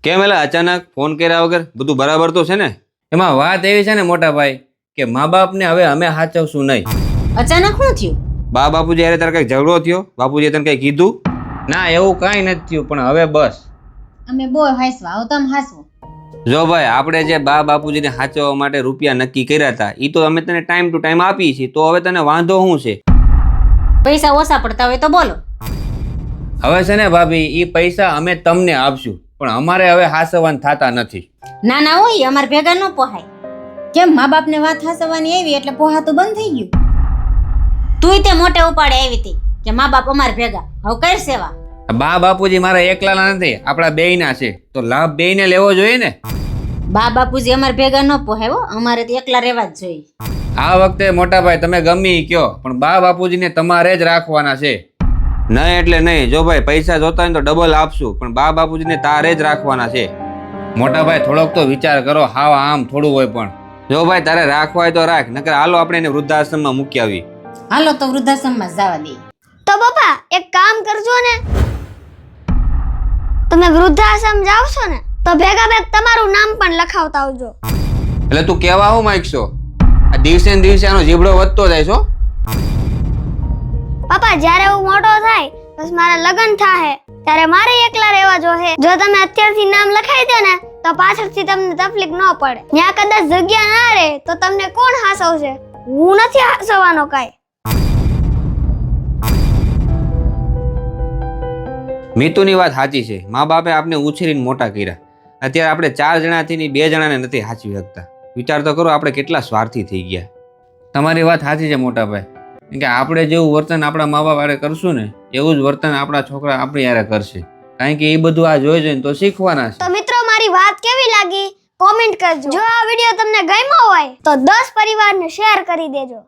કેમ એલા અચાનક ફોન કર્યા વગર? બધું બરાબર તો છે ને? એમાં વાત એવી છે ને મોટા ભાઈ કે મા બાપને હવે અમે સાચવશું નહીં. અચાનક શું થયું? બા બાપુજી યારે તારે કઈ ઝઘડો થયો? બાપુજીએ તને કઈ કીધું? ના, એવું કાંઈ નથી થયું, પણ હવે બસ. અમે બહુ હાસવા, હવે તમે હાસવો. જો ભાઈ, આપણે જે બા બાપુજીને સાચવવા માટે રૂપિયા નક્કી કર્યા હતા એ તો અમે તને ટાઈમ ટુ ટાઈમ આપીએ છીએ, તો હવે તને વાંધો શું છે? પૈસા ઓછા પડતા હોય તો બોલો. હવે છે ને ભાભી, એ પૈસા અમે તમને આપશું, પણ અમારે હવે હાસવાન થતા નથી. ના ના હોય, અમારે ભેગા ન પોહાય. કેમ મા બાપને વાત હાસવાની આવી એટલે પોહાતું બંધ થઈ ગયું? તુંય તે મોટે ઉપાડે આવી હતી કે મા બાપ અમારે ભેગા, હવે કર સેવા. બા બાપુજી મારા એકલાના નથી, આપણા બેયના છે, તો લાભ બેયને લેવો જોઈએ ને. બા બાપુજી અમારે ભેગા ન પોહાય હો, અમારે તો એકલા રહેવા જ જોઈએ. આ વખતે મોટા ભાઈ તમે ગમે ઈ કયો, પણ બા બાપુજીને તમારે જ રાખવાના છે. નહીં એટલે નહીં. જો ભાઈ, પૈસા જોતા હોય તો ડબલ આપશું, પણ બા બાપુજીને તારે જ રાખવાના છે. મોટા ભાઈ, થોડોક તો વિચાર કરો. હાવ આમ થોડું હોય. પણ જો ભાઈ તારે રાખવા હોય તો રાખ, નકર હાલો આપણે એને વૃદ્ધાશ્રમમાં મૂકી આવી. હાલો તો વૃદ્ધાશ્રમમાં જવા દઈએ. તો પપ્પા એક કામ કરજો ને, તમે વૃદ્ધાશ્રમ જાવ છો ને તો ભેગા ભેગ તમારું નામ પણ લખાવતા આવજો. એટલે તું કેવા હું માંગશો? આ દિવસે ને દિવસે આનો જીબડો વધતો જાય છો. પપ્પા જ્યારે હું મોટો થાય બસ મારા લગ્ન થાહે ત્યારે મારે એકલા રહેવા જોહે. જો તમે અત્યારથી નામ લખાઈ દો ને તો પાછળથી તમને તકલીફ ન પડે. ત્યાં કદાચ જગ્યા ના રહે તો તમને કોણ હાસવશે? હું નથી હાસવવાનો કાંઈ. મીતુની વાત સાચી છે. મા બાપે આપને ઉછેરીને મોટા કર્યા. અત્યારે આપણે 4 જણાથી 2 જણાને નથી સાચવી શકતા. વિચાર તો કરો આપણે કેટલા સ્વાર્થી થઈ ગયા. તમારી વાત સાચી છે મોટા ભાઈ, કે આપણે જેવું વર્તન આપણા મા બાપ હારે કરશું ને એવું જ વર્તન આપણા છોકરા આપણી હારે કરશે. કારણ કે એ બધું આ જોઈ જોઈને તો શીખવાના છે. તો મિત્રો, મારી વાત કેવી લાગી કોમેન્ટ કરજો. જો આ વિડીયો તમને ગમ્યો હોય તો 10 પરિવારને શેર કરી દેજો.